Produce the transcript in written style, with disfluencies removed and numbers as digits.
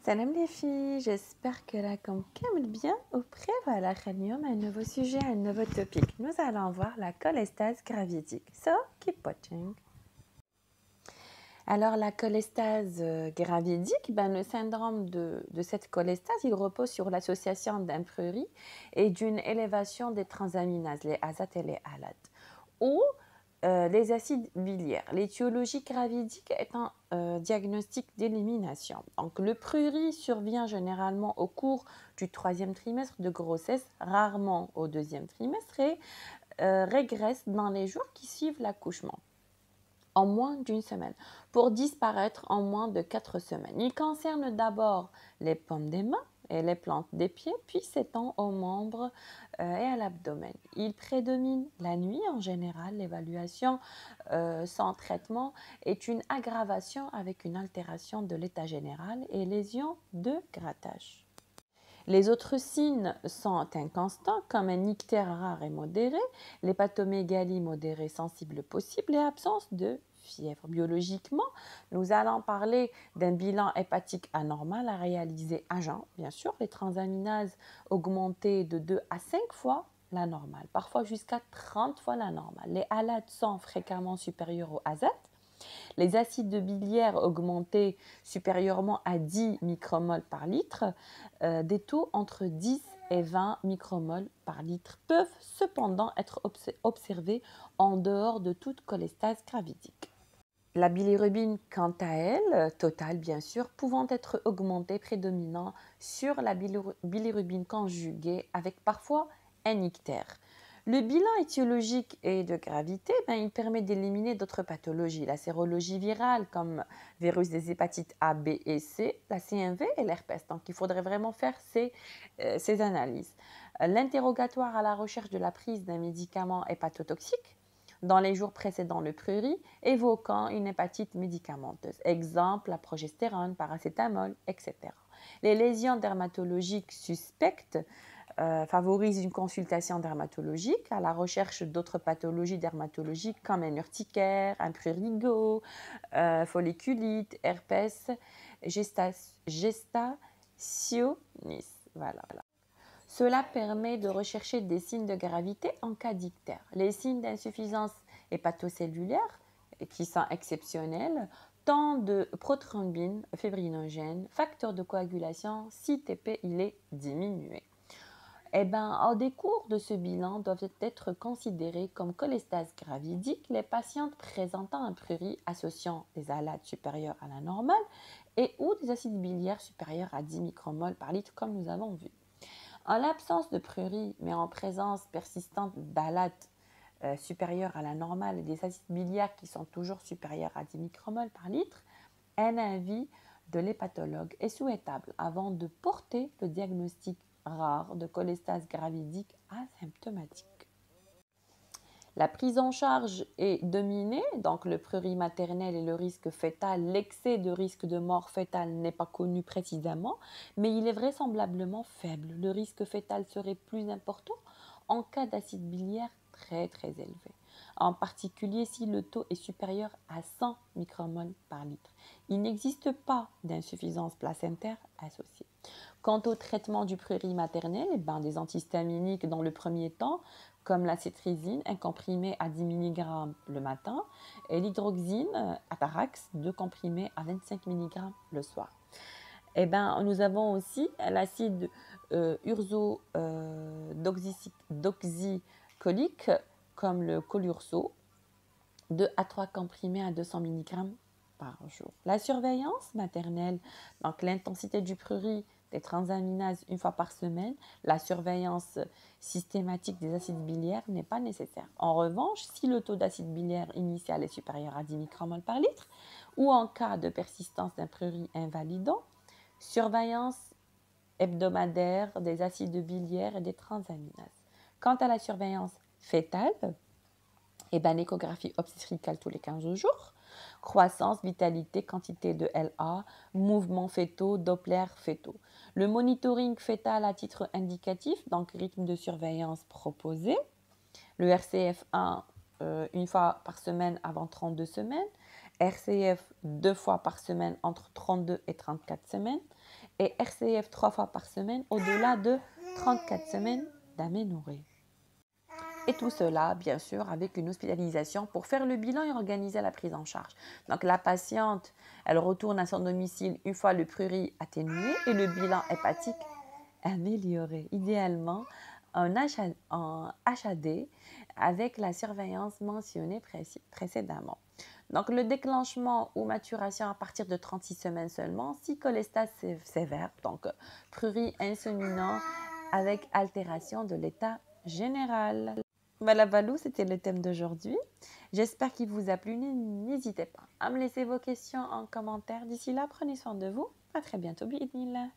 Salam les filles, j'espère que la كامل bien ou prévala اليوم un nouveau sujet, un nouveau topic. Nous allons voir la cholestase gravidique. So, keep watching. Alors la cholestase gravidique, le syndrome de cette cholestase, il repose sur l'association d'un prurit et d'une élévation des transaminases, les azates et les alates, ou les acides biliaires. L'étiologie gravidique est un diagnostic d'élimination. Donc, le prurit survient généralement au cours du 3e trimestre de grossesse, rarement au 2e trimestre, et régresse dans les jours qui suivent l'accouchement, en moins d'une semaine, pour disparaître en moins de 4 semaines. Il concerne d'abord les paumes des mains et les plantes des pieds, puis s'étend aux membres et à l'abdomen. Il prédomine la nuit en général. L'évaluation sans traitement est une aggravation avec une altération de l'état général et lésion de grattage. Les autres signes sont inconstants, comme un ictère rare et modéré, l'hépatomégalie modérée sensible possible et absence de fièvre. Biologiquement, nous allons parler d'un bilan hépatique anormal à réaliser à jeun, bien sûr, les transaminases augmentées de 2 à 5 fois la normale, parfois jusqu'à 30 fois la normale. Les alates sont fréquemment supérieurs aux azates. Les acides biliaires augmentés supérieurement à 10 micromoles par litre, des taux entre 10 et 20 micromoles par litre peuvent cependant être observés en dehors de toute cholestase gravidique. La bilirubine, quant à elle, totale bien sûr, pouvant être augmentée, prédominant sur la bilirubine conjuguée avec parfois un ictère. Le bilan étiologique et de gravité, il permet d'éliminer d'autres pathologies, la sérologie virale comme virus des hépatites A, B et C, la CMV et l'herpès. Donc il faudrait vraiment faire ces analyses. L'interrogatoire à la recherche de la prise d'un médicament hépatotoxique dans les jours précédant le prurit, évoquant une hépatite médicamenteuse. Exemple, la progestérone, paracétamol, etc. Les lésions dermatologiques suspectes favorisent une consultation dermatologique à la recherche d'autres pathologies dermatologiques comme un urticaire, un prurigo, folliculite, herpès, gestationis. Voilà. Cela permet de rechercher des signes de gravité en cas d'ictère. Les signes d'insuffisance hépatocellulaire, qui sont exceptionnels, tant de prothrombine, fibrinogène, facteur de coagulation, si TP il est diminué. Au décours de ce bilan doivent être considérés comme cholestase gravidique les patientes présentant un prurit associant des alates supérieures à la normale et ou des acides biliaires supérieurs à 10 micromoles par litre comme nous avons vu. En l'absence de prurit, mais en présence persistante d'alates supérieures à la normale et des acides biliaires qui sont toujours supérieurs à 10 micromoles par litre, un avis de l'hépatologue est souhaitable avant de porter le diagnostic rare de cholestase gravidique asymptomatique. La prise en charge est dominée, donc le prurit maternel et le risque fœtal. L'excès de risque de mort fœtale n'est pas connu précisément, mais il est vraisemblablement faible. Le risque fœtal serait plus important en cas d'acide biliaire très élevé, en particulier si le taux est supérieur à 100 micromoles par litre. Il n'existe pas d'insuffisance placentaire associée. Quant au traitement du prurit maternel, des antihistaminiques dans le premier temps, comme la cétrizine, un comprimé à 10 mg le matin, et l'hydroxyne, Atarax, 2 comprimés à 25 mg le soir. Nous avons aussi l'acide ursodoxycholique, comme le Colurso, 2 à 3 comprimés à 200 mg par jour. La surveillance maternelle, donc l'intensité du prurit, des transaminases une fois par semaine, la surveillance systématique des acides biliaires n'est pas nécessaire. En revanche, si le taux d'acide biliaire initial est supérieur à 10 micromoles par litre ou en cas de persistance d'un prurit invalidant, surveillance hebdomadaire des acides biliaires et des transaminases. Quant à la surveillance fœtale, l'échographie obstétricale tous les 15 jours, croissance, vitalité, quantité de LA, mouvements fœtaux, Doppler fœtaux. Le monitoring fœtal à titre indicatif, donc rythme de surveillance proposé. Le RCF1 une fois par semaine avant 32 semaines. RCF 2 fois par semaine entre 32 et 34 semaines et RCF 3 fois par semaine au-delà de 34 semaines d'aménorrhée. Et tout cela, bien sûr, avec une hospitalisation pour faire le bilan et organiser la prise en charge. Donc, la patiente, elle retourne à son domicile une fois le prurit atténué et le bilan hépatique amélioré. Idéalement, en HAD avec la surveillance mentionnée précédemment. Donc, le déclenchement ou maturation à partir de 36 semaines seulement, si cholestase sévère, donc prurit insulinant avec altération de l'état général. Voilà, Valou, c'était le thème d'aujourd'hui. J'espère qu'il vous a plu. N'hésitez pas à me laisser vos questions en commentaire. D'ici là, prenez soin de vous. À très bientôt, bismillah.